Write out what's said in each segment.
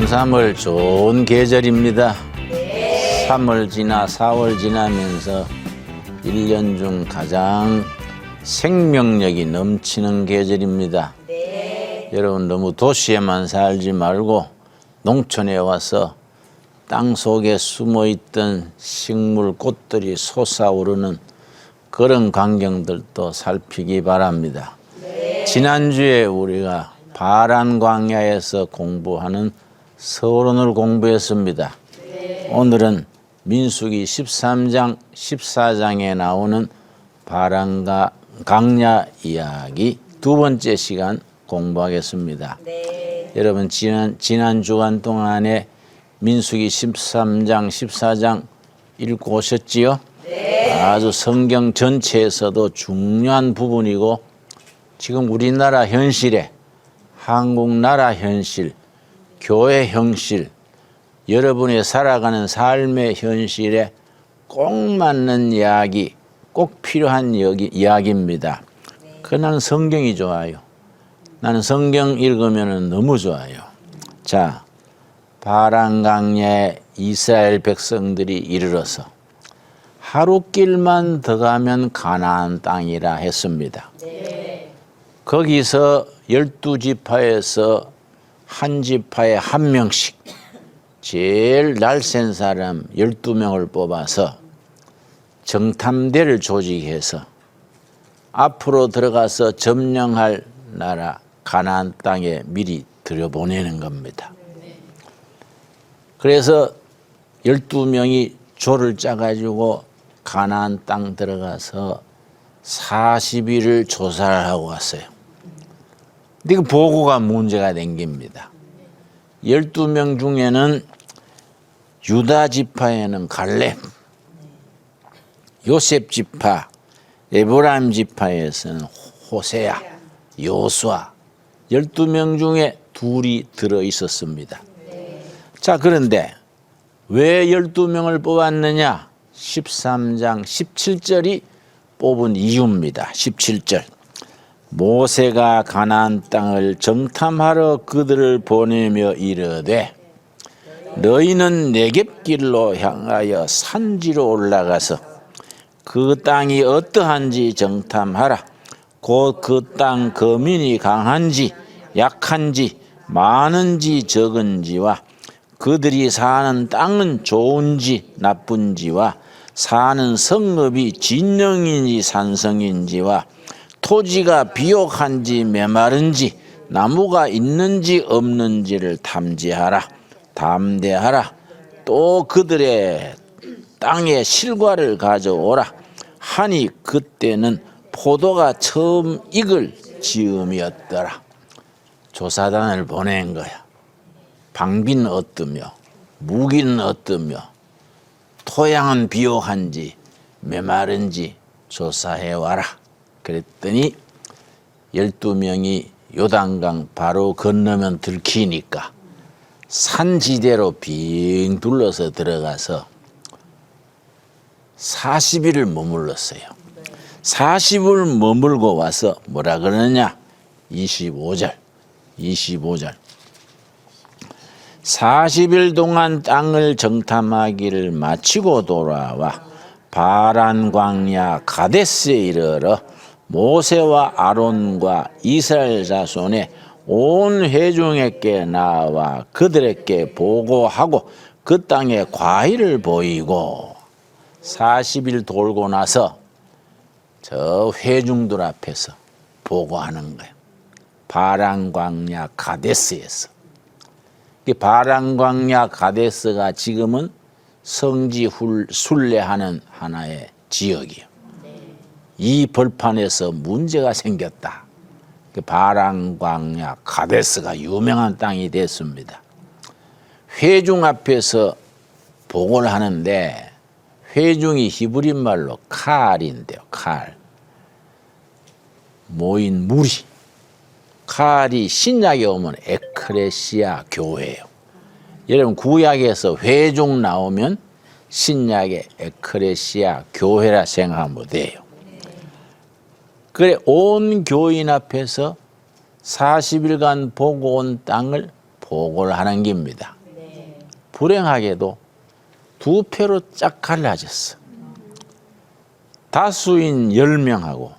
3월 3월 좋은 계절입니다. 3월 지나 4월 지나면서 1년 중 가장 생명력이 넘치는 계절입니다. 여러분 너무 도시에만 살지 말고 농촌에 와서 땅 속에 숨어있던 식물 꽃들이 솟아오르는 그런 광경들도 살피기 바랍니다. 지난주에 우리가 바란 광야에서 공부하는 서론을 공부했습니다. 오늘은 민수기 13장, 14장에 나오는 바란 광야 이야기 두 번째 시간 공부하겠습니다. 여러분 지난 주간 동안에 민수기 13장, 14장 읽고 오셨지요? 아주 성경 전체에서도 중요한 부분이고 지금 우리나라 현실에 한국 나라 현실, 교회 현실, 여러분이 살아가는 삶의 현실에 꼭 맞는 이야기, 꼭 필요한 이야기입니다. 나는 성경이 좋아요. 나는 성경 읽으면 너무 좋아요. 자, 바란 광야에 이스라엘 백성들이 이르러서 하루길만 더 가면 가나안 땅이라 했습니다. 거기서 12지파에서 한 지파에 한 명씩 제일 날쌘 사람 12명을 뽑아서 정탐대를 조직해서 앞으로 들어가서 점령할 나라 가나안 땅에 미리 들여보내는 겁니다. 그래서 12명이 조를 짜가지고 가나안 땅 들어가서 40일을 조사를 하고 왔어요. 근데 그 보고가 문제가 된 겁니다. 12명 중에는 유다 지파에는 갈렙, 요셉 지파, 에브라임 지파에서는 호세아, 요수아 12명 중에 둘이 들어 있었습니다. 자, 그런데 왜 12명을 뽑았느냐? 13장 17절이 뽑은 이유입니다. 17절. 모세가 가나안 땅을 정탐하러 그들을 보내며 이르되 너희는 네겝길로 향하여 산지로 올라가서 그 땅이 어떠한지 정탐하라. 곧 그 땅 거민이 강한지 약한지 많은지 적은지와 그들이 사는 땅은 좋은지 나쁜지와 사는 성읍이 진영인지 산성인지와 토지가 비옥한지 메마른지 나무가 있는지 없는지를 탐지하라. 담대하라. 또 그들의 땅에 실과를 가져오라. 하니 그때는 포도가 처음 익을 즈음이었더라. 조사단을 보낸 거야. 방비는 어떠며 무기는 어떠며 토양은 비옥한지 메마른지 조사해와라. 그랬더니 12명이 요단강 바로 건너면 들키니까 산지대로 빙 둘러서 들어가서 40일을 머물렀어요. 40일 머물고 와서 뭐라 그러느냐? 25절 40일 동안 땅을 정탐하기를 마치고 돌아와 바란 광야 가데스에 이르러 모세와 아론과 이스라엘 자손의 온 회중에게 나와 그들에게 보고하고 그 땅에 과일을 보이고 40일 돌고 나서 저 회중들 앞에서 보고하는 거예요. 바란 광야 가데스에서. 바란 광야 가데스가 지금은 성지 순례하는 하나의 지역이에요. 이 벌판에서 문제가 생겼다. 바란 광야 가데스가 유명한 땅이 됐습니다. 회중 앞에서 보고를 하는데 회중이 히브리 말로 칼인데요. 칼. 모인 무리. 칼이 신약에 오면 에크레시아 교회예요. 여러분 구약에서 회중 나오면 신약의 에크레시아 교회라 생각하면 돼요. 그래 온 교인 앞에서 40일간 보고 온 땅을 보고를 하는 겁니다. 불행하게도 두 표로 쫙 갈라졌어. 다수인 10명하고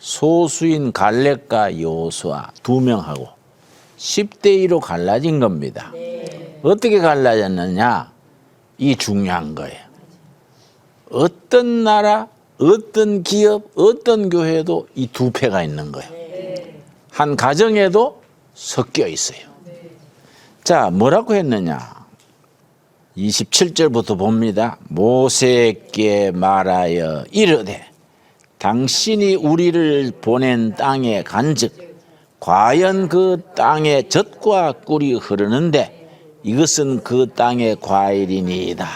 소수인 갈렙과 여호수아 2명하고 10대 2로 갈라진 겁니다. 어떻게 갈라졌느냐? 이 중요한 거예요. 어떤 나라, 어떤 기업, 어떤 교회도 이 두 패가 있는 거예요. 한 가정에도 섞여 있어요. 자, 뭐라고 했느냐? 27절부터 봅니다. 모세에게 말하여 이르되 당신이 우리를 보낸 땅에 간즉 과연 그 땅에 젖과 꿀이 흐르는데 이것은 그 땅의 과일이니이다.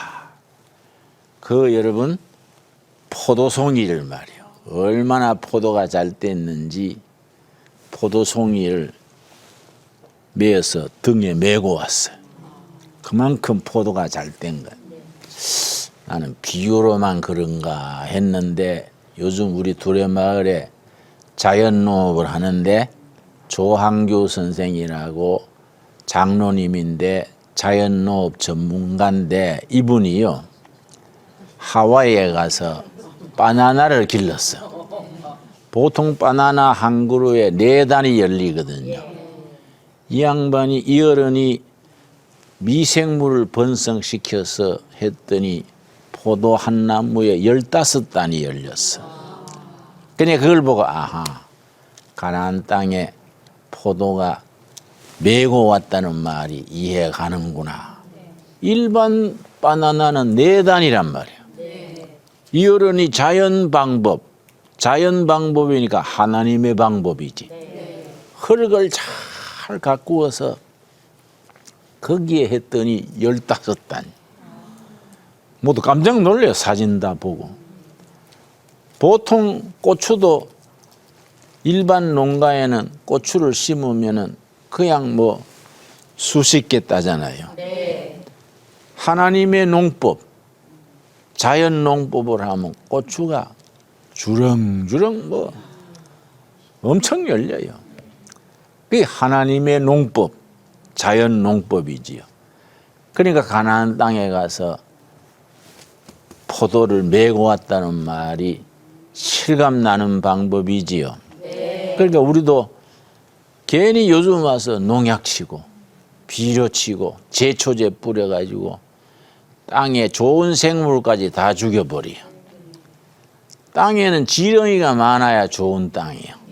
그 여러분 포도송이를 말이요. 얼마나 포도가 잘 됐는지 포도송이를 메어서 등에 메고 왔어요. 그만큼 포도가 잘 된 거예요. 나는 비유로만 그런가 했는데 요즘 우리 두레마을에 자연농업을 하는데 조항교 선생이라고 장로님인데 자연농업 전문가인데 이분이요 하와이에 가서 바나나를 길렀어요. 보통 바나나 한 그루에 4단이 열리거든요. 이 양반이 이 어른이 미생물을 번성시켜서 했더니 포도 한 나무에 15단이 열렸어. 그러니까 그걸 보고 아하, 가나안 땅에 포도가 메고 왔다는 말이 이해가 가는구나. 일반 바나나는 4단이란 말이야. 이 어른이 자연 방법이니까 하나님의 방법이지. 흙을 잘 가꾸어서 거기에 했더니 15단. 모두 깜짝 놀래요. 사진 다 보고. 보통 고추도 일반 농가에는 고추를 심으면은 그냥 뭐 수십 개 따잖아요. 하나님의 농법, 자연 농법을 하면 고추가 주렁주렁 뭐 엄청 열려요. 그게 하나님의 농법, 자연 농법이지요. 그러니까 가나안 땅에 가서 포도를 메고 왔다는 말이 실감 나는 방법이지요. 그러니까 우리도 괜히 요즘 와서 농약 치고 비료 치고 제초제 뿌려가지고 땅에 좋은 생물까지 다 죽여버려요. 땅에는 지렁이가 많아야 좋은 땅이에요.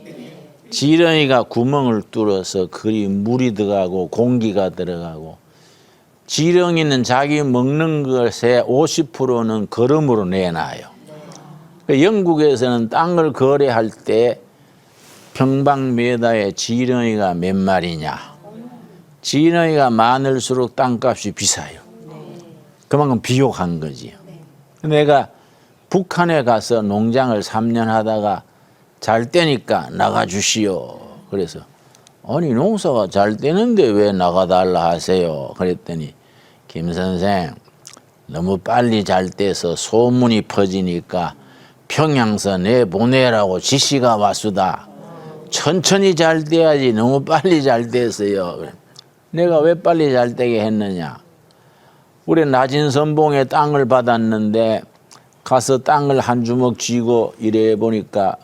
지렁이가 구멍을 뚫어서 그리 물이 들어가고 공기가 들어가고 지렁이는 자기 먹는 것의 50%는 거름으로 내놔요. 영국에서는 땅을 거래할 때 평방미터에 지렁이가 몇 마리냐. 지렁이가 많을수록 땅값이 비싸요. 그만큼 비옥한 거지요. 내가 북한에 가서 농장을 3년 하다가 잘 되니까 나가주시오. 그래서 아니 농사가 잘 되는데 왜 나가달라 하세요. 그랬더니 김 선생 너무 빨리 잘 돼서 소문이 퍼지니까 평양서 내보내라고 지시가 왔수다. 천천히 잘 돼야지 너무 빨리 잘 됐어요. 내가 왜 빨리 잘 되게 했느냐. 우리 낮은 선봉에 땅을 받았는데 가서 땅을 한 주먹 쥐고 이래 보니까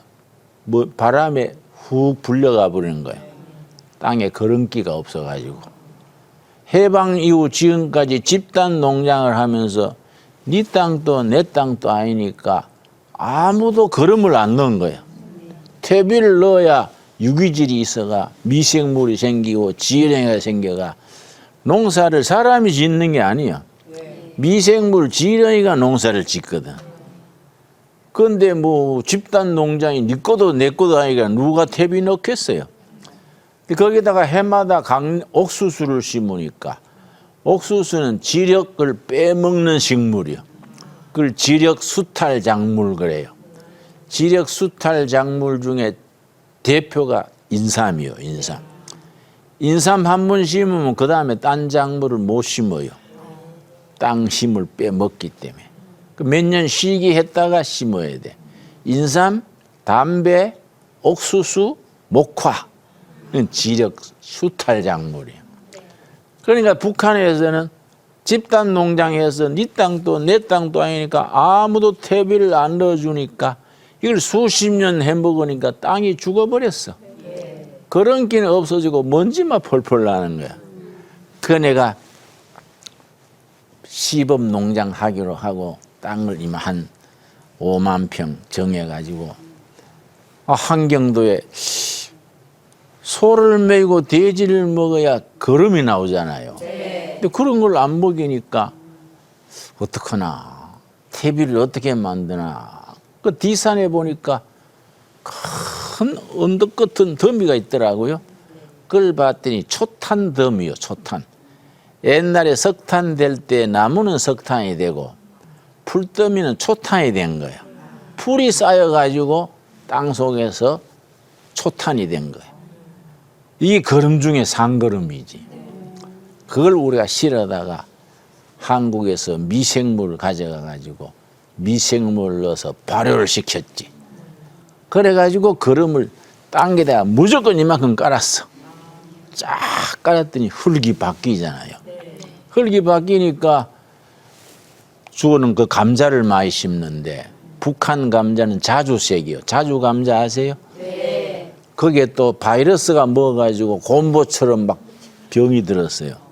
뭐 바람에 훅 불려가 버리는 거예요. 땅에 거름기가 없어가지고. 해방 이후 지금까지 집단 농장을 하면서 네 땅도 내 땅도 아니니까 아무도 거름을 안 넣은 거예요. 퇴비를 넣어야 유기질이 있어가 미생물이 생기고 지렁이가 생겨가 농사를 사람이 짓는 게 아니야. 미생물 지렁이가 농사를 짓거든. 그런데 뭐 집단 농장이 네 거도 내 거도 아니니까 누가 퇴비 넣겠어요. 거기다가 해마다 옥수수를 심으니까 옥수수는 지력을 빼먹는 식물이요. 그걸 지력 수탈 작물 그래요. 지력 수탈 작물 중에 대표가 인삼이요. 인삼 한 번 심으면 그 다음에 딴 작물을 못 심어요. 땅 힘을 빼먹기 때문에. 몇 년 쉬기 했다가 심어야 돼. 인삼, 담배, 옥수수, 목화. 지력 수탈 작물이에요. 그러니까 북한에서는 집단 농장에서 네 땅도 내 땅도 아니니까 아무도 퇴비를 안 넣어주니까 이걸 수십 년 해먹으니까 땅이 죽어버렸어. 그런 기는 없어지고 먼지만 펄펄 나는 거야. 그 내가 시범 농장 하기로 하고 땅을 이만 한 5만 평 정해가지고 한경도에 소를 메고 돼지를 먹어야 거름이 나오잖아요. 근데 그런 걸 안 먹이니까 어떡하나, 퇴비를 어떻게 만드나. 그 뒷산에 보니까 큰 언덕 같은 더미가 있더라고요. 그걸 봤더니 초탄 더미요, 초탄. 옛날에 석탄 될 때 나무는 석탄이 되고 풀더미는 초탄이 된 거예요. 풀이 쌓여가지고 땅 속에서 초탄이 된 거예요. 이 거름 중에 산거름이지. 그걸 우리가 실어다가 한국에서 미생물을 가져가가지고 미생물을 넣어서 발효를 시켰지. 그래가지고 거름을 땅에다가 무조건 이만큼 깔았어. 쫙 깔았더니 흙이 바뀌잖아요. 흙이 바뀌니까 주어는 그 감자를 많이 심는데 북한 감자는 자주색이요. 자주 감자 아세요? 네. 거기에 또 바이러스가 먹어가지고 곰보처럼 막 병이 들었어요.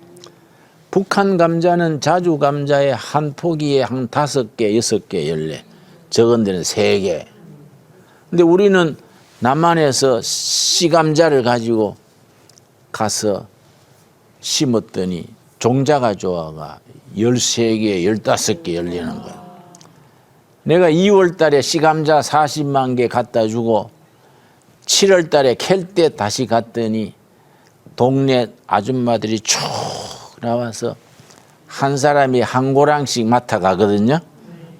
북한 감자는 자주 감자에 한 포기에 한 5개, 6개, 14, 적은 데는 3개. 근데 우리는 남한에서 씨감자를 가지고 가서 심었더니 종자가 좋아가 13개, 15개 열리는 거야. 내가 2월 달에 씨감자 40만 개 갖다 주고 7월 달에 캘 때 다시 갔더니 동네 아줌마들이 쭉 나와서 한 사람이 한 고랑씩 맡아 가거든요.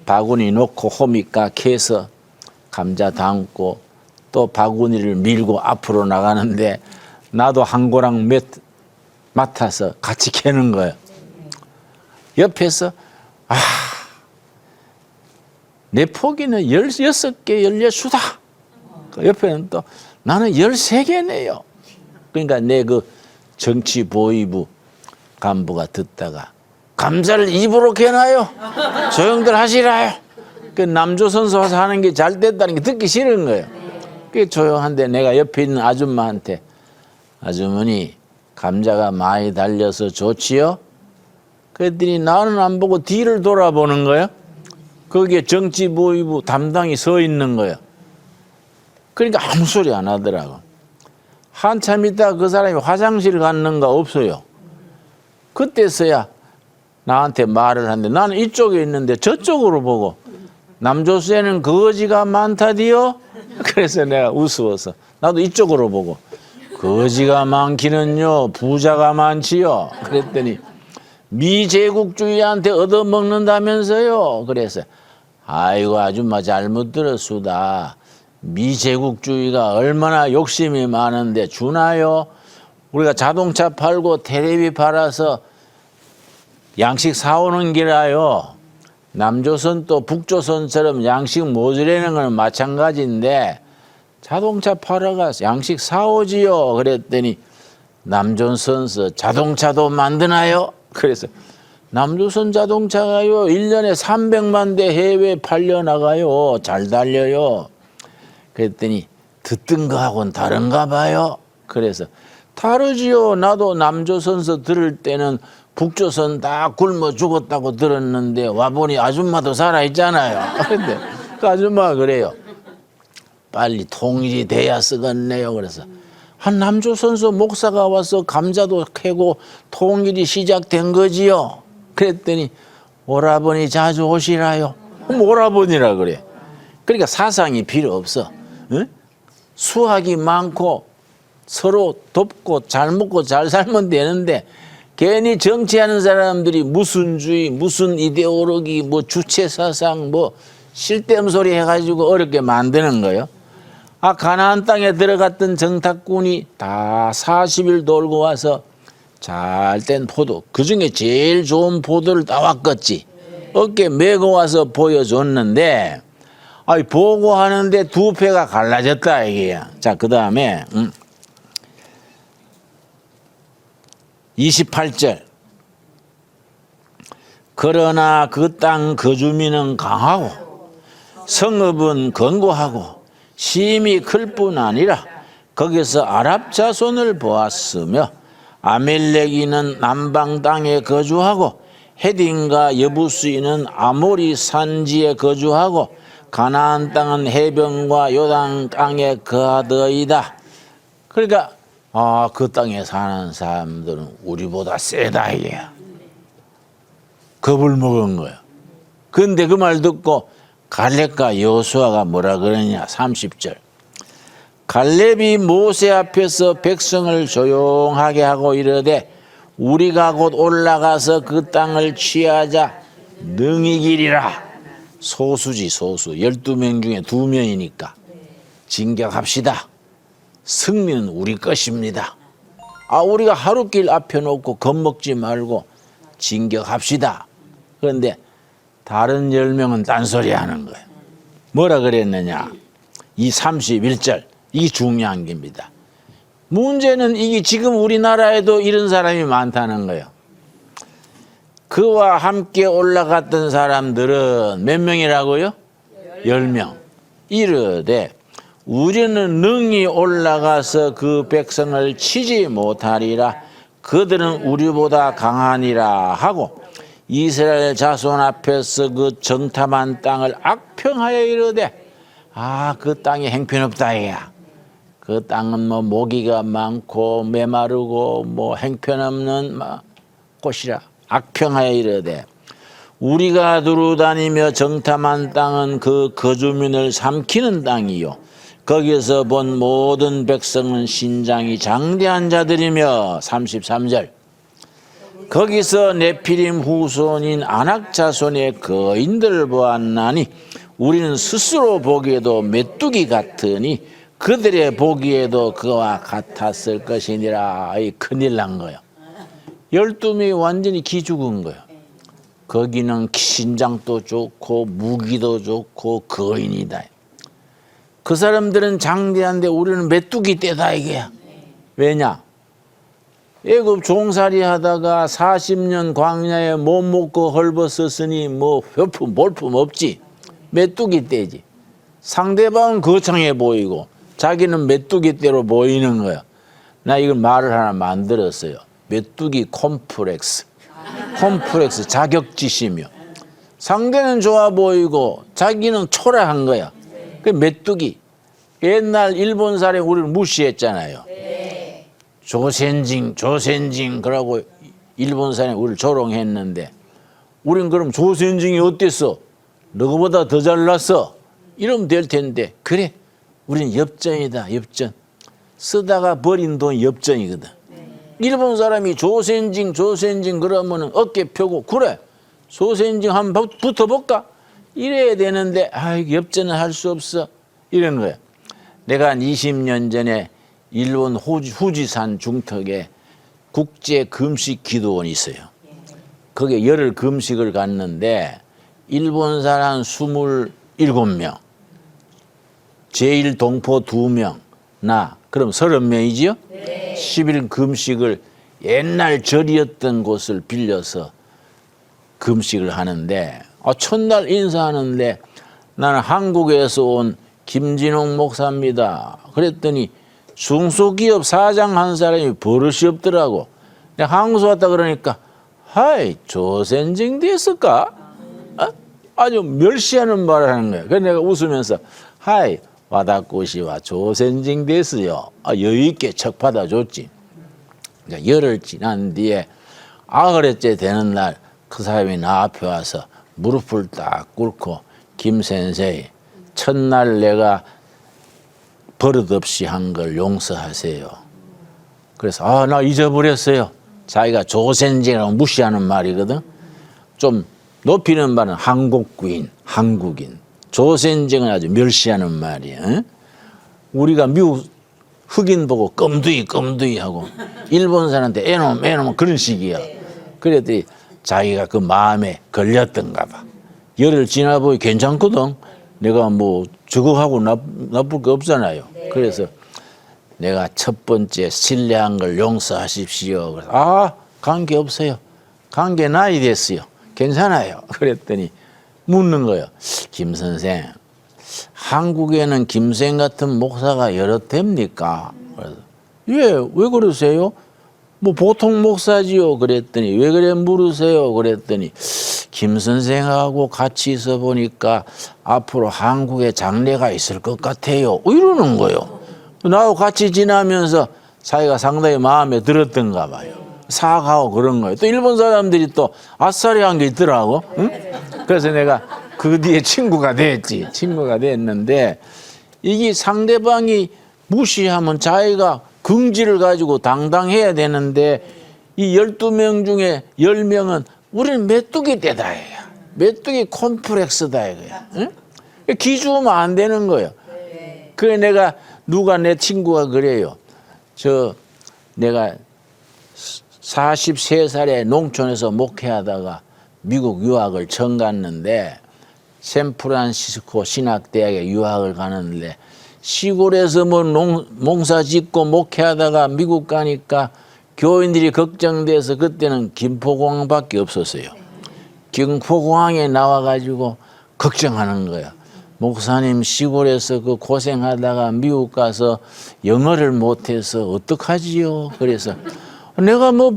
바구니 놓고 호미가 캐서 감자 담고 또 바구니를 밀고 앞으로 나가는데 나도 한 고랑 맡아서 같이 캐는 거예요. 옆에서 내 포기는 16개, 16수다. 옆에는 또 나는 13개네요. 그러니까 내 그 정치보위부 간부가 듣다가 감자를 입으로 캐나요? 조용들 하시라요. 그 남조선소 와서 하는 게 잘 됐다는 게 듣기 싫은 거예요. 그게 조용한데 내가 옆에 있는 아줌마한테 아주머니 감자가 많이 달려서 좋지요? 그랬더니 나는 안 보고 뒤를 돌아보는 거예요. 거기에 정치보위부 담당이 서 있는 거예요. 그러니까 아무 소리 안 하더라고. 한참 있다가 그 사람이 화장실 갔는가 없어요. 그때서야 나한테 말을 하는데 나는 이쪽에 있는데 저쪽으로 보고 남조선에는 거지가 많다디요? 그래서 내가 우스워서 나도 이쪽으로 보고 거지가 많기는요 부자가 많지요. 그랬더니 미제국주의한테 얻어먹는다면서요. 그래서 아이고 아줌마 잘못 들었수다. 미제국주의가 얼마나 욕심이 많은데 주나요? 우리가 자동차 팔고 테레비 팔아서 양식 사오는 기라요. 남조선 또 북조선처럼 양식 모자라는 건 마찬가지인데 자동차 팔아가 양식 사오지요. 그랬더니 남조선서 자동차도 만드나요? 그래서 남조선 자동차가요 1년에 300만 대 해외 팔려나가요. 잘 달려요. 그랬더니 듣던 거하고는 다른가 봐요. 그래서 다르지요. 나도 남조선서 들을 때는 북조선 다 굶어 죽었다고 들었는데 와보니 아줌마도 살아있잖아요. 근데 그 아줌마가 그래요. 빨리 통일이 돼야 쓰겠네요. 그래서 한 남조선서 목사가 와서 감자도 캐고 통일이 시작된 거지요. 그랬더니 오라버니 자주 오시라요. 오라버니라 그래. 그러니까 사상이 필요 없어. 응? 수학이 많고 서로 돕고 잘 먹고 잘 살면 되는데 괜히 정치하는 사람들이 무슨 주의, 무슨 이데올로기, 뭐 주체 사상, 뭐 쓸데없는 소리 해가지고 어렵게 만드는 거예요. 가나안 땅에 들어갔던 정탐꾼이 다 40일 돌고 와서 잘된 포도, 그중에 제일 좋은 포도를 따왔겠지. 어깨 메고 와서 보여줬는데 보고 하는데 두 패가 갈라졌다 이게. 자, 그 다음에 28절 그러나 그 땅 거주민은 강하고 성읍은 견고하고 심히 클 뿐 아니라 거기서 아랍 자손을 보았으며 아멜렉이는 남방 땅에 거주하고 헤딘과 여부스인은 아모리 산지에 거주하고 가나안 땅은 해변과 요단 땅에 거하더이다. 그러니까 그 땅에 사는 사람들은 우리보다 세다 이게야. 겁을 먹은 거야. 근데 그 말 듣고 갈렙과 여호수아가 뭐라 그러냐. 30절. 갈렙이 모세 앞에서 백성을 조용하게 하고 이르되 우리가 곧 올라가서 그 땅을 취하자 능히 이기리라. 소수지 소수. 12명 중에 2명이니까 진격합시다. 승리는 우리 것입니다. 우리가 하루길 앞에 놓고 겁먹지 말고 진격합시다. 그런데 다른 10명은 딴소리 하는 거예요. 뭐라 그랬느냐. 이 31절. 이게 중요한 겁니다. 문제는 이게 지금 우리나라에도 이런 사람이 많다는 거예요. 그와 함께 올라갔던 사람들은 몇 명이라고요? 10명. 이르되 우리는 능히 올라가서 그 백성을 치지 못하리라. 그들은 우리보다 강하니라 하고 이스라엘 자손 앞에서 그 정탐한 땅을 악평하여 이르되 그 땅이 행편없다 이야. 그 땅은 뭐 모기가 많고 메마르고 뭐 행편없는 곳이라 악평하여 이르되 우리가 두루다니며 정탐한 땅은 그 거주민을 삼키는 땅이요 거기서 본 모든 백성은 신장이 장대한 자들이며 33절 거기서 네피림 후손인 아낙 자손의 거인들을 보았나니 우리는 스스로 보기에도 메뚜기 같으니 그들의 보기에도 그와 같았을 것이니라. 큰일 난 거예요. 12명이 완전히 기죽은 거예요. 거기는 신장도 좋고 무기도 좋고 거인이다. 그 사람들은 장대한데 우리는 메뚜기 떼다 이게야. 왜냐? 애굽 종살이 하다가 40년 광야에 못 먹고 헐벗었으니 뭐 회품 볼품 없지. 메뚜기 떼지. 상대방은 거창해 보이고 자기는 메뚜기 떼로 보이는 거야. 나 이걸 말을 하나 만들었어요. 메뚜기 콤플렉스. 콤플렉스 자격지심이요. 상대는 좋아 보이고 자기는 초라한 거야. 그 메뚜기. 옛날 일본 사람이 우리를 무시했잖아요. 조센징 그러고 일본 사람이 우리를 조롱했는데 우린 그럼 조센징이 어땠어? 너보다 더 잘났어? 이러면 될 텐데 그래 우린 엽전이다. 엽전. 쓰다가 버린 돈 엽전이거든. 일본 사람이 조센징 그러면은 어깨 펴고 그래 조센징 한번 붙어볼까? 이래야 되는데 엽전은 할 수 없어. 이러는 거야. 내가 한 20년 전에 일본 후지산 중턱에 국제 금식 기도원이 있어요. 거기에 열흘 금식을 갔는데 일본 사람 27명, 제1동포 2명, 나 그럼 30명이지요? 10일 금식을 옛날 절이었던 곳을 빌려서 금식을 하는데 첫날 인사하는데 나는 한국에서 온 김진홍 목사입니다. 그랬더니 중소기업 사장 한 사람이 버릇이 없더라고. 내가 한국 왔다 그러니까 하이 조센징 됐을까? 아주 멸시하는 말을 하는 거야. 그래서 내가 웃으면서 하이 와다꼬시와 조센징 됐어요. 여유 있게 척 받아줬지. 그러니까 열흘 지난 뒤에 아흘째 되는 날 그 사람이 나 앞에 와서 무릎을 딱 꿇고 김 선생 첫날 내가 버릇없이 한 걸 용서하세요. 그래서 나 잊어버렸어요. 자기가 조센징이라고 무시하는 말이거든. 좀 높이는 말은 한국인. 조센징은 아주 멸시하는 말이야. 응? 우리가 미국 흑인 보고 껌두이 하고 일본 사람한테 애놈 그런 식이야. 그랬더니 자기가 그 마음에 걸렸던가 봐. 열흘 지나보니 괜찮거든. 내가 뭐 저거 하고 나쁠 거 없잖아요. 그래서 내가 첫 번째 신뢰한 걸 용서하십시오. 그래서 관계 없어요. 관계 나이 됐어요. 괜찮아요. 그랬더니 묻는 거예요. 김 선생, 한국에는 김 선생 같은 목사가 여러 됩니까? 그래서 왜 그러세요? 뭐 보통 목사지요. 그랬더니 왜 그래 물으세요. 그랬더니 김 선생하고 같이 있어 보니까 앞으로 한국에 장래가 있을 것 같아요. 이러는 거예요. 나하고 같이 지나면서 자기가 상당히 마음에 들었던가 봐요. 사과하고 그런 거예요. 또 일본 사람들이 또 아싸리 한 게 있더라고. 응? 그래서 내가 그 뒤에 친구가 됐지. 친구가 됐는데 이게 상대방이 무시하면 자기가 긍지를 가지고 당당해야 되는데 이 12명 중에 10명은 우리는 메뚜기 떼다 이거야. 메뚜기 콤플렉스다 이거야. 응? 기죽으면 안 되는 거예요. 그래 내가 내 친구가 그래요. 내가 43살에 농촌에서 목회하다가 미국 유학을 처음 갔는데 샌프란시스코 신학대학에 유학을 가는데 시골에서 뭐 농사 짓고 목회하다가 미국 가니까 교인들이 걱정돼서 그때는 김포공항밖에 없었어요. 김포공항에 나와가지고 걱정하는 거야. 목사님 시골에서 그 고생하다가 미국 가서 영어를 못해서 어떡하지요? 그래서 내가 뭐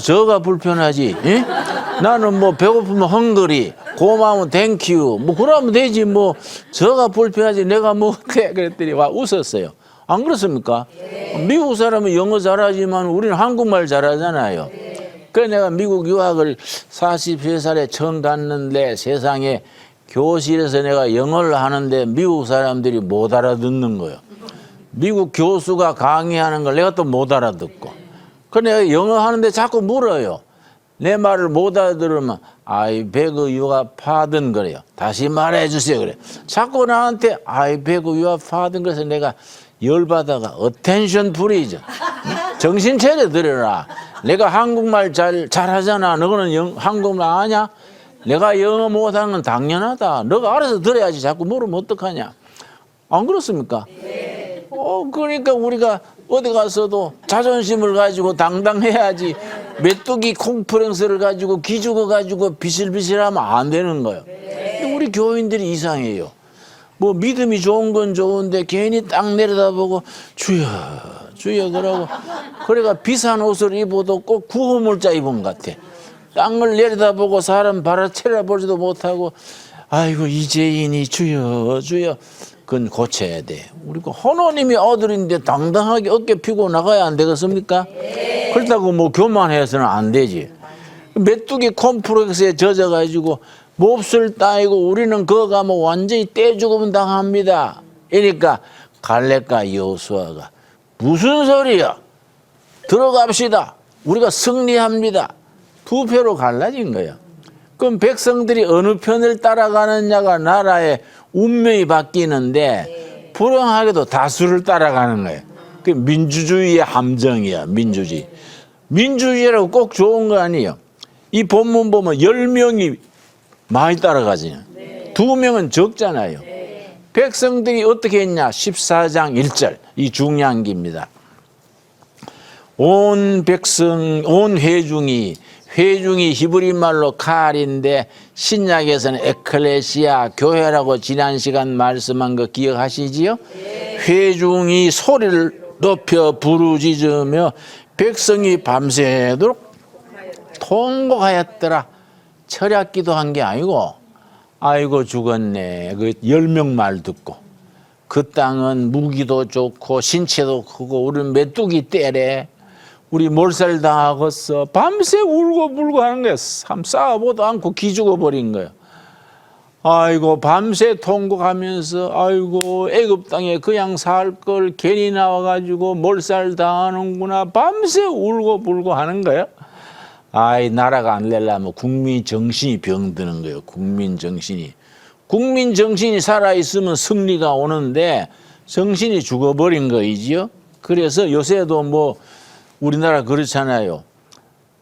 저가 불편하지. 에? 나는 뭐 배고프면 헝거리, 고마우면 땡큐, 뭐 그러면 되지 뭐 저가 불편하지 내가 뭐 어때? 그랬더니 와 웃었어요. 안 그렇습니까? 미국 사람은 영어 잘하지만 우리는 한국말 잘하잖아요. 그래서 내가 미국 유학을 43살에 처음 갔는데 세상에 교실에서 내가 영어를 하는데 미국 사람들이 못 알아듣는 거예요. 미국 교수가 강의하는 걸 내가 또 못 알아듣고. 그래서 내가 영어 하는데 자꾸 물어요. 내 말을 못 알아들으면 I beg your pardon 그래요. 다시 말해 주세요 그래. 자꾸 나한테 I beg your pardon 그래서 내가 열받아가 attention please. 정신 차려 들어라. 내가 한국말 잘하잖아. 너는 한국말 아냐? 내가 영어 못하는 건 당연하다. 너가 알아서 들어야지. 자꾸 물으면 어떡하냐. 안 그렇습니까? 그러니까 우리가 어디 가서도 자존심을 가지고 당당해야지. 메뚜기 콩프랭스를 가지고 기죽어 가지고 비실비실하면 안 되는 거예요. 근데 우리 교인들이 이상해요. 뭐 믿음이 좋은 건 좋은데 괜히 딱 내려다보고 주여 주여 그러고 그래가 비싼 옷을 입어도 꼭 구호물자 입은 것 같아. 땅을 내려다보고 사람 바라채려보지도 못하고 아이고 이재인이 주여 주여 그건 고쳐야 돼. 우리 하나님이 아들인데 당당하게 어깨 피고 나가야 안 되겠습니까? 그렇다고 뭐 교만해서는 안 되지. 메뚜기 콤플렉스에 젖어가지고 몹쓸 따이고 우리는 그거 가면 완전히 떼죽음 당합니다. 이러니까 갈렙과 여호수아가 무슨 소리야? 들어갑시다. 우리가 승리합니다. 두 표로 갈라진 거예요. 그럼 백성들이 어느 편을 따라가느냐가 나라의 운명이 바뀌는데 불행하게도 다수를 따라가는 거예요. 그 민주주의의 함정이야. 민주주의. 민주주의라고 꼭 좋은 거 아니에요. 이 본문 보면 10명이 많이 따라가지. 2명은 적잖아요. 백성들이 어떻게 했냐. 14장 1절. 이 중요한 기입니다. 온 회중이 히브리 말로 칼인데 신약에서는 에클레시아 교회라고 지난 시간 말씀한 거 기억하시지요? 회중이 소리를 높여 부르짖으며 백성이 밤새도록 통곡하였더라. 철야기도 한 게 아니고 아이고 죽었네. 그 10명 말 듣고 그 땅은 무기도 좋고 신체도 크고 우리는 메뚜기 떼래. 우리 몰살당하겠어. 밤새 울고불고 하는 거야. 싸워보도 않고 기죽어 버린 거야. 아이고 밤새 통곡하면서 아이고 애굽 땅에 그냥 살 걸 괜히 나와가지고 몰살당하는구나. 밤새 울고불고 하는 거야. 아이 나라가 안 되려면 국민 정신이 병드는 거예요. 국민 정신이 살아있으면 승리가 오는데 정신이 죽어버린 거이지요. 그래서 요새도 뭐 우리나라 그렇잖아요.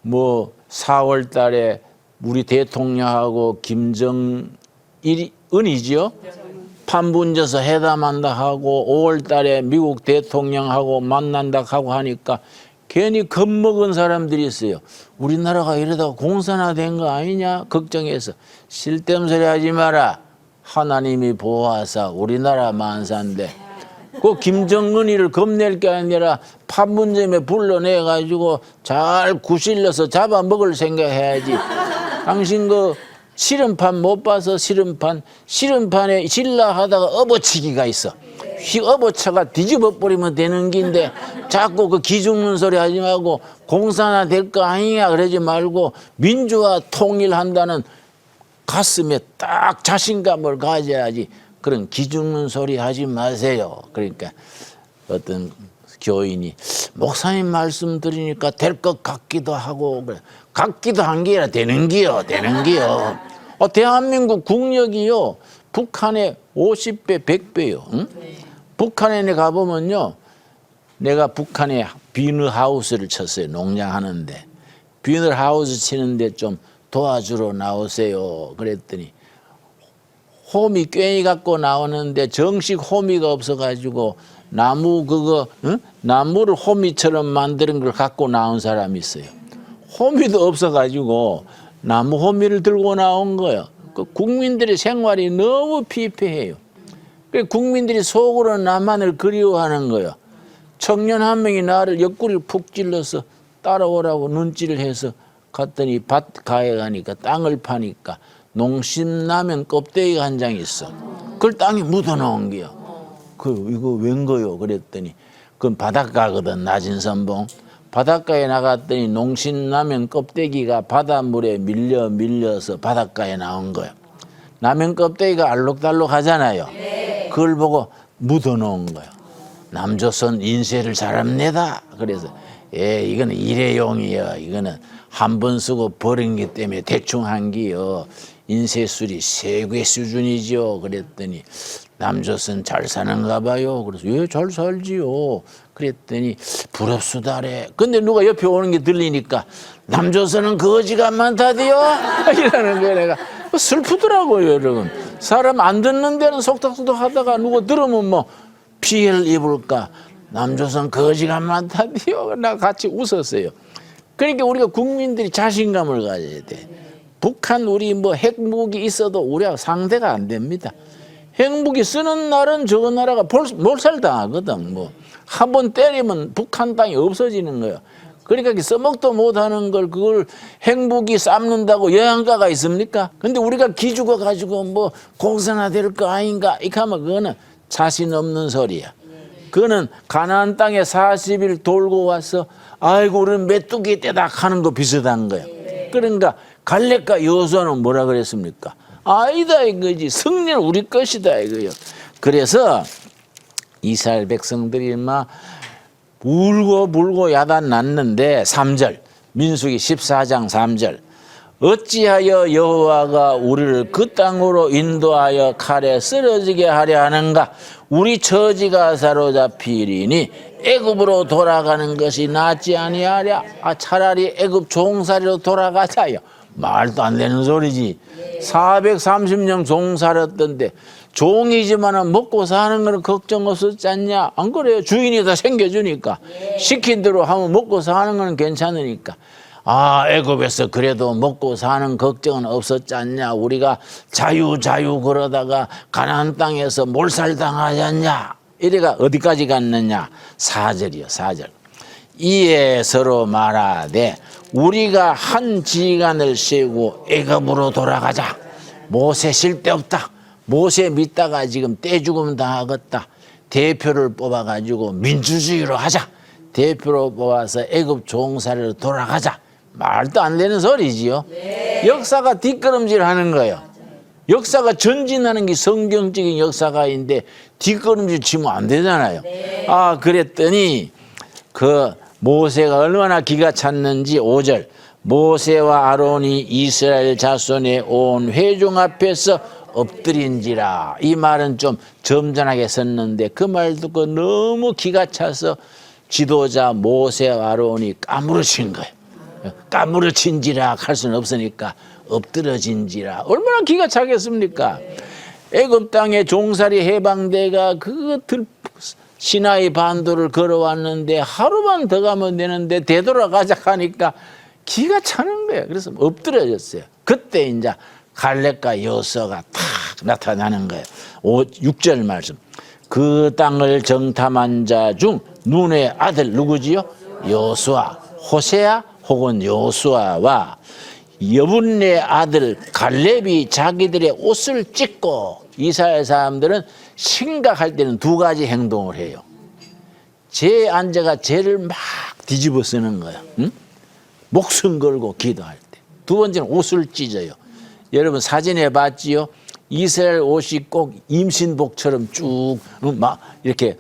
뭐 4월 달에 우리 대통령하고 김정은이지요. 판문점에서 회담한다 하고 5월 달에 미국 대통령하고 만난다 하고 하니까 괜히 겁먹은 사람들이 있어요. 우리나라가 이러다가 공산화된 거 아니냐 걱정해서. 쓸데없는 소리 하지 마라. 하나님이 보호하사 우리나라 만사인데 그 김정은이를 겁낼 게 아니라 판문점에 불러내가지고 잘 구실러서 잡아먹을 생각해야지. 당신 그 실험판 못 봐서 실험판에 실라 하다가 업어치기가 있어. 업어차가 뒤집어 버리면 되는 긴데 자꾸 그 기죽는 소리 하지 말고 공산화 될 거 아니냐 그러지 말고 민주화 통일한다는 가슴에 딱 자신감을 가져야지. 그런 기죽는 소리 하지 마세요. 그러니까 어떤 교인이 목사님 말씀 들으니까 될 것 같기도 하고 그래. 같기도 한 게 아니라 되는 기요. 대한민국 국력이요. 북한의 50배, 100배요. 응? 북한에 가보면요. 내가 북한에 비너하우스를 쳤어요. 농장하는데. 비너하우스 치는데 좀 도와주러 나오세요. 그랬더니 호미 괭이 갖고 나오는데 정식 호미가 없어가지고 나무 나무를 호미처럼 만드는 걸 갖고 나온 사람이 있어요. 호미도 없어가지고 나무 호미를 들고 나온 거예요. 그 국민들의 생활이 너무 피폐해요. 국민들이 속으로 나만을 그리워하는 거예요. 청년 한 명이 나를 옆구리를 푹 찔러서 따라오라고 눈질을 해서 갔더니 밭가에 가니까 땅을 파니까 농심라면 껍데기가 한 장 있어. 그걸 땅에 묻어놓은 거야. 이거 웬 거요? 그랬더니 그건 바닷가거든. 낮은 선봉. 바닷가에 나갔더니 농심라면 껍데기가 바닷물에 밀려서 바닷가에 나온 거야. 라면 껍데기가 알록달록 하잖아요. 그걸 보고 묻어놓은 거예요. 남조선 인쇄를 잘합니다. 그래서 이거는 일회용이요. 이거는 한 번 쓰고 버린 기 때문에 대충 한 기요. 인쇄술이 세계 수준이죠. 그랬더니 남조선 잘 사는가 봐요. 그래서 잘 살지요. 그랬더니 부럽수다래. 근데 누가 옆에 오는 게 들리니까 남조선은 거지가 많다디요. 이러는 거예요. 내가 슬프더라고요. 여러분. 사람 안 듣는 데는 속닥속닥 하다가 누가 들으면 뭐 피해를 입을까. 남조선 거지가 많다디요. 나 같이 웃었어요. 그러니까 우리가 국민들이 자신감을 가져야 돼. 북한 우리 뭐 핵무기 있어도 우리하고 상대가 안 됩니다. 핵무기 쓰는 날은 저 나라가 몰살당하거든. 뭐 한 번 때리면 북한 땅이 없어지는 거예요. 그러니까 써먹도 못하는 걸 그걸 핵무기 쌓는다고 영양가가 있습니까? 근데 우리가 기죽어 가지고 뭐 공산화될 거 아닌가 이렇게 하면 그거는 자신 없는 소리야. 그거는 가나안 땅에 40일 돌고 와서 아이고 우리는 메뚜기 떼다 하는 거 비슷한 거야. 그러니까 갈렙과 여호수아는 뭐라 그랬습니까? 아니다 이거지. 승리는 우리 것이다 이거요. 그래서 이스라엘 백성들이 막 울고 불고 야단 났는데 3절 민수기 14장 3절 어찌하여 여호와가 우리를 그 땅으로 인도하여 칼에 쓰러지게 하려 하는가? 우리 처지가 사로잡히리니 애굽으로 돌아가는 것이 낫지 아니하랴. 차라리 애굽 종살이로 돌아가자요. 말도 안 되는 소리지. 430년 종살았던데 종이지만은 먹고 사는 거는 걱정 없었지 않냐? 안 그래요? 주인이 다 챙겨주니까. 시킨 대로 하면 먹고 사는 거는 괜찮으니까. 애굽에서 그래도 먹고 사는 걱정은 없었지 않냐? 우리가 자유 그러다가 가나안 땅에서 몰살당하지 않냐? 이래가 어디까지 갔느냐? 4절이요 4절. 이에 서로 말하되 우리가 한 지간을 세우고 애굽으로 돌아가자. 모세 쓸데없다. 모세 믿다가 지금 떼죽음 당하겠다. 대표를 뽑아가지고 민주주의로 하자. 대표로 뽑아서 애굽 종살이로 돌아가자. 말도 안 되는 소리지요. 역사가 뒷걸음질 하는 거예요. 역사가 전진하는 게 성경적인 역사가인데 뒷걸음질 치면 안 되잖아요. 그랬더니 그 모세가 얼마나 기가 찼는지 5절 모세와 아론이 이스라엘 자손의 온 회중 앞에서 엎드린지라. 이 말은 좀 점잖하게 썼는데 그 말 듣고 너무 기가 차서 지도자 모세와 아론이 까무러친 거예요. 까무러친지라 할 수는 없으니까 엎드러진지라. 얼마나 기가 차겠습니까? 애굽 땅에 종살이 해방대가 시나이 반도를 걸어왔는데 하루만 더 가면 되는데 되돌아가자 하니까 기가 차는 거예요. 그래서 엎드려졌어요. 그때 이제 갈렙과 여호수아가 탁 나타나는 거예요. 6절 말씀. 그 땅을 정탐한 자 중 눈의 아들 누구지요? 여호수아, 호세아 혹은 여호수아와 여분네 아들 갈렙이 자기들의 옷을 찢고, 이스라엘 사람들은 심각할 때는 두 가지 행동을 해요. 죄 앉아가 죄를 막 뒤집어 쓰는 거야. 응? 목숨 걸고 기도할 때. 두 번째는 옷을 찢어요. 여러분 사진에 봤지요? 이스라엘 옷이 꼭 임신복처럼 쭉 막 이렇게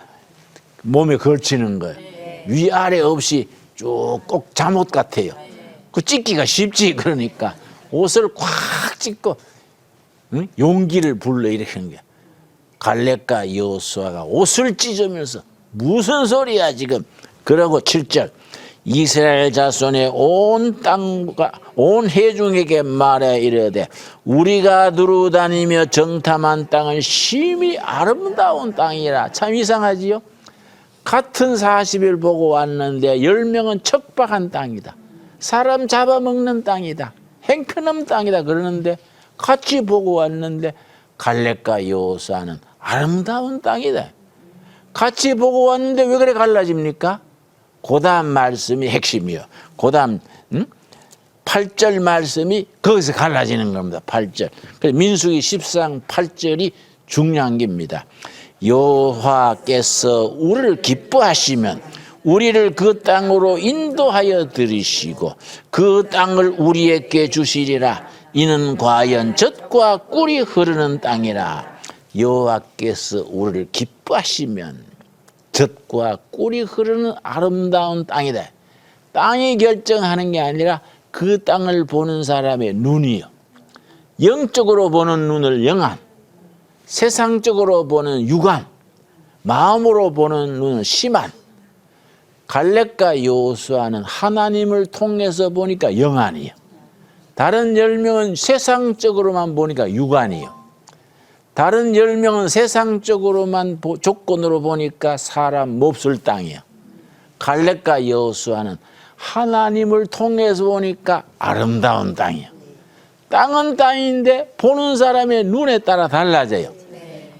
몸에 걸치는 거예요. 위아래 없이 쭉 꼭 잠옷 같아요. 그 찢기가 쉽지. 그러니까 옷을 꽉 찢고, 응? 용기를 불러 일으키는 거야. 갈렙과 여호수아가 옷을 찢으면서 무슨 소리야 지금. 그러고 7절. 이스라엘 자손의 온 땅과 온 회중에게 말해 이르되 우리가 두루다니며 정탐한 땅은 심히 아름다운 땅이라. 참 이상하지요. 같은 40일 보고 왔는데 10명은 척박한 땅이다, 사람 잡아먹는 땅이다, 행편없는 땅이다 그러는데, 같이 보고 왔는데 갈렙과 여호수아는 아름다운 땅이다. 같이 보고 왔는데 왜 그래 갈라집니까? 그 다음 말씀이 핵심이요. 그 다음 8절 말씀이 거기서 갈라지는 겁니다. 8절. 그래서 민수기 10장 8절이 중요한 겁니다. 여호와께서 우리를 기뻐하시면 우리를 그 땅으로 인도하여 들이시고 그 땅을 우리에게 주시리라. 이는 과연 젖과 꿀이 흐르는 땅이라. 여호와께서 우리를 기뻐하시면 젖과 꿀이 흐르는 아름다운 땅이다. 땅이 결정하는 게 아니라 그 땅을 보는 사람의 눈이요. 영적으로 보는 눈을 영안, 세상적으로 보는 육안, 마음으로 보는 눈은 심한. 갈렙과 여호수아는 하나님을 통해서 보니까 영안이요. 다른 10명은 세상적으로만 보니까 육안이요. 다른 10명은 세상적으로만 조건으로 보니까 사람 몹쓸 땅이요. 갈렙과 여호수아는 하나님을 통해서 보니까 아름다운 땅이요. 땅은 땅인데 보는 사람의 눈에 따라 달라져요.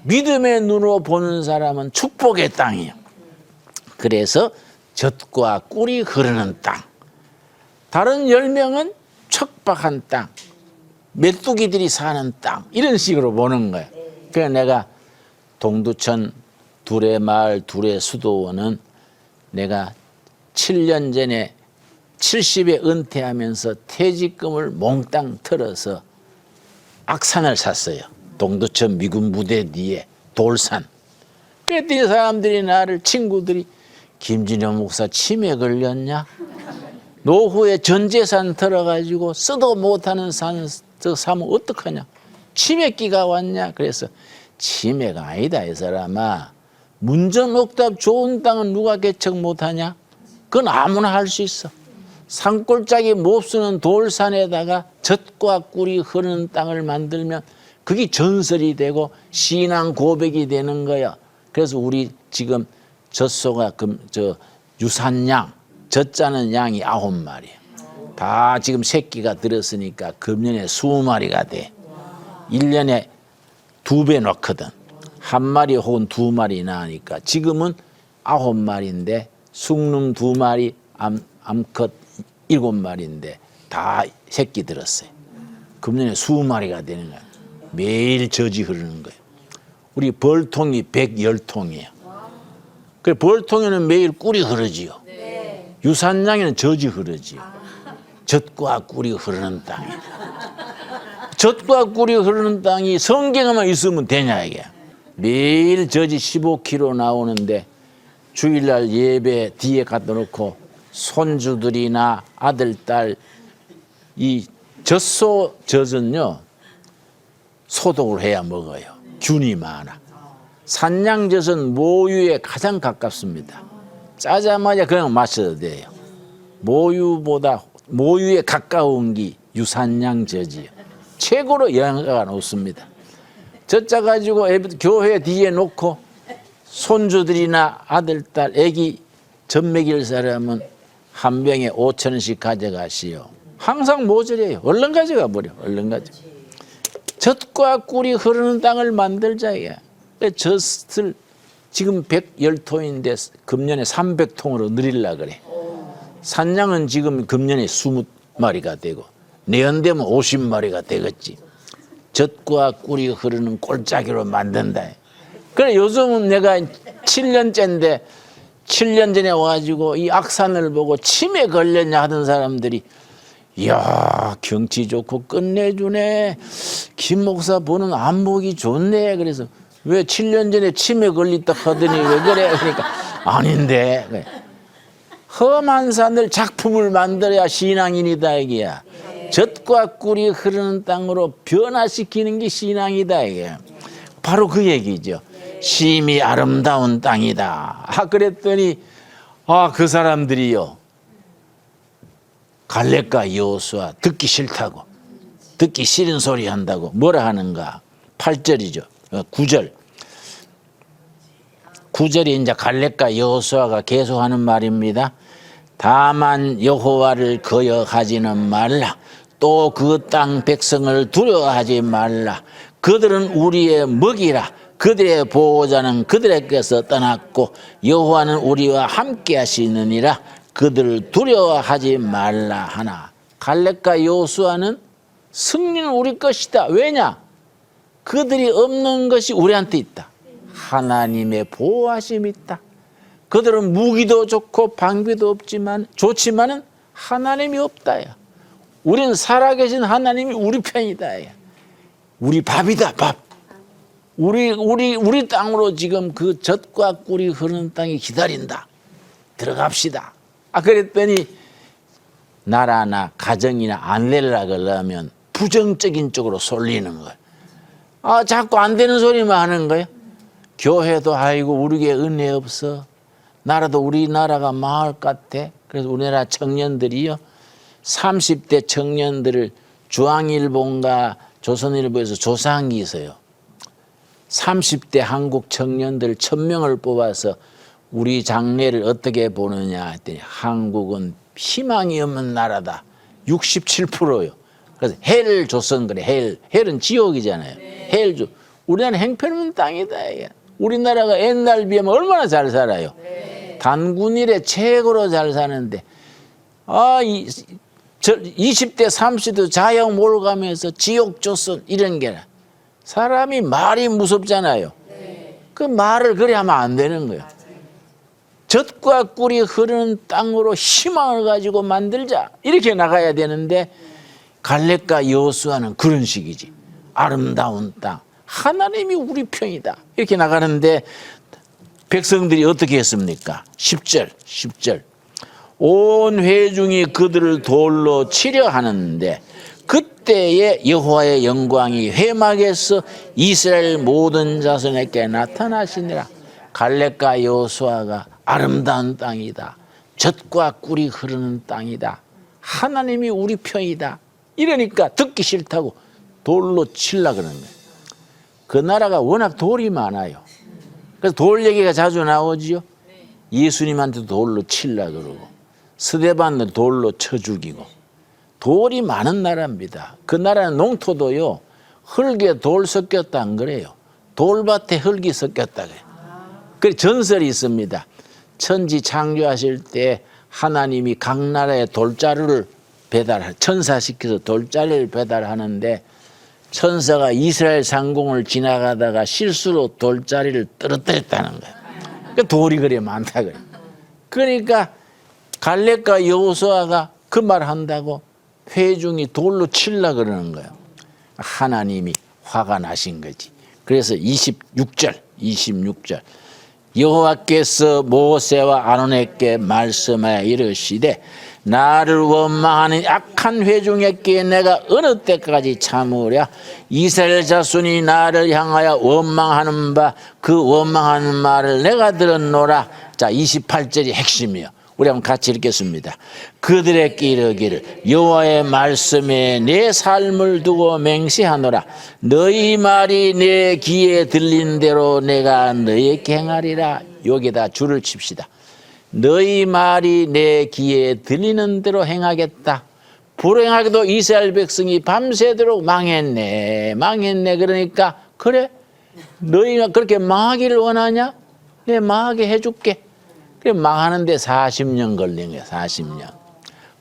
믿음의 눈으로 보는 사람은 축복의 땅이요. 그래서 젖과 꿀이 흐르는 땅. 다른 10명은 척박한 땅, 메뚜기들이 사는 땅, 이런 식으로 보는 거예요. 그래서 내가 동두천 둘의 마을 둘의 수도원은 내가 7년 전에 70에 은퇴하면서 퇴직금을 몽땅 털어서 악산을 샀어요. 동두천 미군 부대 뒤에 돌산. 그랬더니 사람들이 나를, 친구들이 김진영 목사 치매 걸렸냐? 노후에 전 재산 털어가지고 쓰도 못하는 산 사면 어떡하냐? 치매기가 왔냐? 그래서 치매가 아니다 이 사람아. 문전옥답 좋은 땅은 누가 개척 못하냐? 그건 아무나 할 수 있어. 산골짜기 몹쓰는 돌산에다가 젖과 꿀이 흐르는 땅을 만들면 그게 전설이 되고 신앙 고백이 되는 거야. 그래서 우리 지금 젖소가 유산양, 젖자는 양이 9마리야. 다 지금 새끼가 들었으니까 금년에 20마리가 돼. 1년에 2배 넣거든. 1마리 혹은 2마리 나으니까 지금은 9마리인데 숭놈 2마리, 암컷 7마리인데 다 새끼 들었어요. 금년에 20마리가 되는 거야. 매일 젖이 흐르는 거예요. 우리 벌통이 110통이에요. 그 벌통에는 매일 꿀이 흐르지요. 유산양에는 젖이 흐르지요. 젖과 꿀이 흐르는 땅이에요. 젖과 꿀이 흐르는 땅이 성경에만 있으면 되냐 이게. 매일 젖이 15kg 나오는데 주일날 예배 뒤에 갖다 놓고 손주들이나 아들, 딸, 이 젖소 젖은요 소독을 해야 먹어요. 균이 많아. 산양젖은 모유에 가장 가깝습니다. 짜자마자 그냥 마셔도 돼요. 모유에 가까운 게 유산양젖이요. 최고로 영양가가 높습니다. 젖자 가지고 교회 뒤에 놓고 손주들이나 아들, 딸, 애기 젖 먹일 사람은 한 병에 5,000원씩 가져가시오. 항상 모자래요. 얼른 가져가 버려. 얼른 가져. 젖과 꿀이 흐르는 땅을 만들자야. 젖을 지금 110토인데 금년에 300통으로 늘리려 그래. 산양은 지금 금년에 20마리가 되고 내년 되면 50마리가 되겠지. 젖과 꿀이 흐르는 꼴짜기로 만든다. 그래 요즘은 내가 7년째인데 7년 전에 와가지고 이 악산을 보고 치매 걸렸냐 하던 사람들이 이야 경치 좋고 끝내주네. 김 목사 보는 안목이 좋네. 그래서 왜 7년 전에 치매 걸렸다 하더니 왜 그래? 그러니까 아닌데. 그래. 험한 산을 작품을 만들어야 신앙인이다 이게야. 젖과 꿀이 흐르는 땅으로 변화시키는 게 신앙이다 이게. 바로 그 얘기죠. 심히 아름다운 땅이다. 그랬더니 그 사람들이요. 갈렙과 여호수아 듣기 싫다고. 듣기 싫은 소리 한다고. 뭐라 하는가. 8절이죠. 9절. 9절이 이제 갈렙과 여호수아가 계속하는 말입니다. 다만 여호와를 거역하지는 말라. 또 그 땅 백성을 두려워하지 말라. 그들은 우리의 먹이라. 그들의 보호자는 그들에게서 떠났고 여호와는 우리와 함께 하시느니라. 그들을 두려워하지 말라 하나. 갈렙과 여호수아는 승리는 우리 것이다. 왜냐? 그들이 없는 것이 우리한테 있다. 하나님의 보호하심이 있다. 그들은 무기도 좋고 방비도 없지만 좋지만은 하나님이 없다야. 우리는 살아계신 하나님이 우리 편이다. 우리 밥이다. 밥. 우리 땅으로 지금 그 젖과 꿀이 흐르는 땅이 기다린다. 들어갑시다. 그랬더니 나라나 가정이나 안 되려 그러면 부정적인 쪽으로 쏠리는 거야. 자꾸 안 되는 소리만 하는 거야. 교회도 아이고 우리에게 은혜 없어. 나라도 우리나라가 망할 것 같아. 그래서 우리나라 청년들이요. 30대 청년들을 중앙일보인가 조선일보에서 조사한 게 있어요. 30대 한국 청년들 1,000명을 뽑아서 우리 장래를 어떻게 보느냐 했더니 한국은 희망이 없는 나라다. 67%요. 그래서 헬 조선 그래. 헬은 지옥이잖아요. 헬 조. 우리나라는 행편없는 땅이다. 우리나라가 옛날 비하면 얼마나 잘 살아요. 단군 이래 최고로 잘 사는데 20대 30대 자영 몰아가면서 지옥 조선 이런 게 사람이 말이 무섭잖아요. 그 말을 그래 하면 안 되는 거예요. 젖과 꿀이 흐르는 땅으로 희망을 가지고 만들자 이렇게 나가야 되는데 갈렙과 여호수아는 그런 식이지. 아름다운 땅 하나님이 우리 편이다 이렇게 나가는데 백성들이 어떻게 했습니까? 10절 온 회중이 그들을 돌로 치려 하는데 그때에 여호와의 영광이 회막에서 이스라엘 모든 자손에게 나타나시니라. 갈렙과 여호수아가 아름다운 땅이다. 젖과 꿀이 흐르는 땅이다. 하나님이 우리 편이다. 이러니까 듣기 싫다고 돌로 치려고 그러는 거예요. 그 나라가 워낙 돌이 많아요. 그래서 돌 얘기가 자주 나오지요. 예수님한테 돌로 치려고 그러고 스데반도 돌로 쳐 죽이고 돌이 많은 나라입니다. 그 나라는 농토도요. 흙에 돌 섞였다 안 그래요. 돌밭에 흙이 섞였다 그래요. 그 전설이 있습니다. 천지 창조하실 때 하나님이 각 나라에 돌자루를 천사시켜서 돌자루를 배달하는데 천사가 이스라엘 상공을 지나가다가 실수로 돌자리를 떨어뜨렸다는 거예요. 그러니까 돌이 그래 많다 그래. 그러니까 갈렙과 여호수아가 그 말 한다고 회중이 돌로 치려 그러는 거예요. 하나님이 화가 나신 거지. 그래서 26절 여호와께서 모세와 아론에게 말씀하여 이르시되 나를 원망하는 악한 회중에게 내가 어느 때까지 참으랴. 이스라엘 자손이 나를 향하여 원망하는 바 그 원망하는 말을 내가 들었노라. 자 28절이 핵심이에요. 우리 한번 같이 읽겠습니다. 그들에게 이르기를 여호와의 말씀에 내 삶을 두고 맹세하노라. 너희 말이 내 귀에 들린 대로 내가 너희에게 행하리라. 여기다 줄을 칩시다. 너희 말이 내 귀에 들리는 대로 행하겠다. 불행하게도 이스라엘 백성이 밤새도록 망했네. 그러니까 그래? 너희가 그렇게 망하기를 원하냐? 내 망하게 해줄게. 그래 망하는데 40년 걸린 거야. 40년.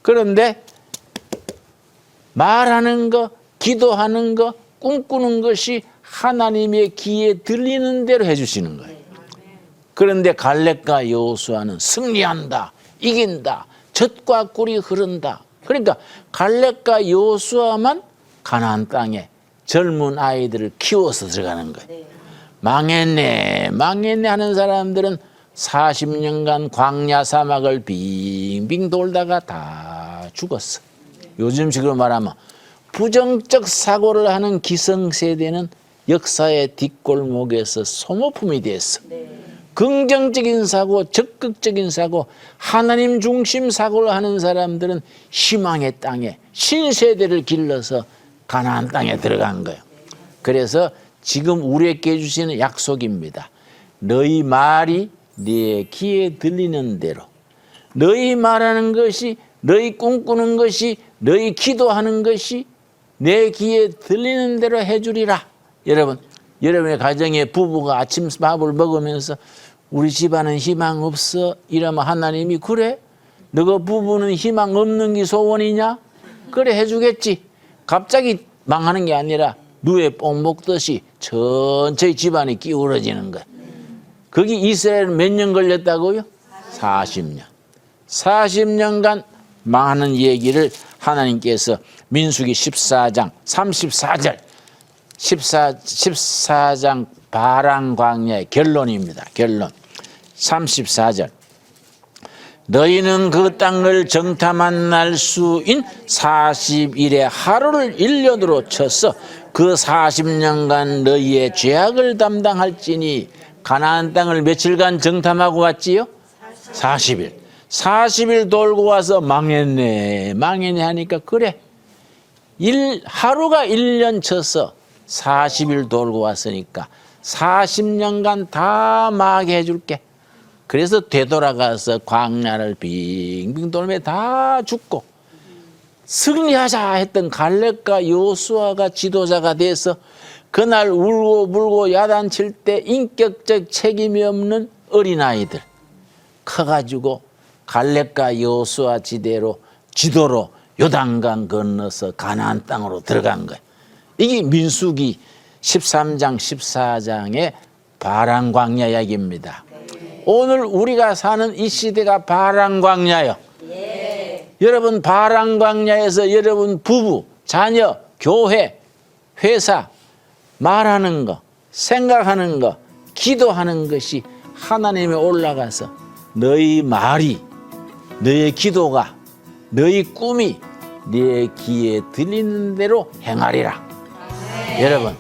그런데 말하는 거, 기도하는 거, 꿈꾸는 것이 하나님의 귀에 들리는 대로 해주시는 거예요. 그런데 갈렙과 여호수아는 승리한다, 이긴다, 젖과 꿀이 흐른다. 그러니까 갈렙과 여호수아만 가나안 땅에 젊은 아이들을 키워서 들어가는 거예요. 망했네 하는 사람들은 40년간 광야 사막을 빙빙 돌다가 다 죽었어. 요즘식으로 말하면 부정적 사고를 하는 기성세대는 역사의 뒷골목에서 소모품이 됐어. 긍정적인 사고, 적극적인 사고, 하나님 중심 사고를 하는 사람들은 희망의 땅에 신세대를 길러서 가나안 땅에 들어간 거예요. 그래서 지금 우리에게 주시는 약속입니다. 너희 말이 네 귀에 들리는 대로, 너희 말하는 것이, 너희 꿈꾸는 것이, 너희 기도하는 것이 내 귀에 들리는 대로 해주리라. 여러분, 여러분의 가정에 부부가 아침 밥을 먹으면서 우리 집안은 희망 없어 이러면 하나님이 그래? 너가 부부는 희망 없는 게 소원이냐? 그래 해주겠지. 갑자기 망하는 게 아니라 누에 뽕 먹듯이 천천히 집안이 기울어지는 거야. 거기 이스라엘은 몇 년 걸렸다고요? 40년. 40년간 망하는 얘기를 하나님께서 민수기 14장 34절 14장 바란 광야의 결론입니다. 결론 34절 너희는 그 땅을 정탐한 날 수인 40일의 하루를 1년으로 쳐서 그 40년간 너희의 죄악을 담당할지니 가나안 땅을 며칠간 정탐하고 왔지요? 40일. 40일 돌고 와서 망했네 하니까 그래. 하루가 1년 쳐서 40일 돌고 왔으니까 40년간 다 망하게 해줄게. 그래서 되돌아가서 광야를 빙빙 돌며 다 죽고 승리하자 했던 갈렙과 여호수아가 지도자가 돼서 그날 울고 불고 야단칠 때 인격적 책임이 없는 어린아이들 커가지고 갈렙과 여호수아 지도로 요단강 건너서 가나안 땅으로 들어간 거예요. 이게 민수기 13장 14장의 바란 광야 이야기입니다. 오늘 우리가 사는 이 시대가 바란 광야요. 여러분 바란 광야에서 여러분 부부, 자녀, 교회, 회사 말하는 거, 생각하는 거, 기도하는 것이 하나님에 올라가서 너희 말이, 너희 기도가, 너희 꿈이 네 귀에 들리는 대로 행하리라. 여러분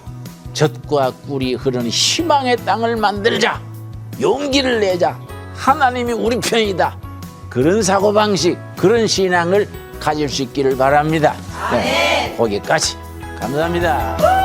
젖과 꿀이 흐르는 희망의 땅을 만들자. 용기를 내자. 하나님이 우리 편이다. 그런 사고방식, 그런 신앙을 가질 수 있기를 바랍니다. 네, 거기까지 감사합니다.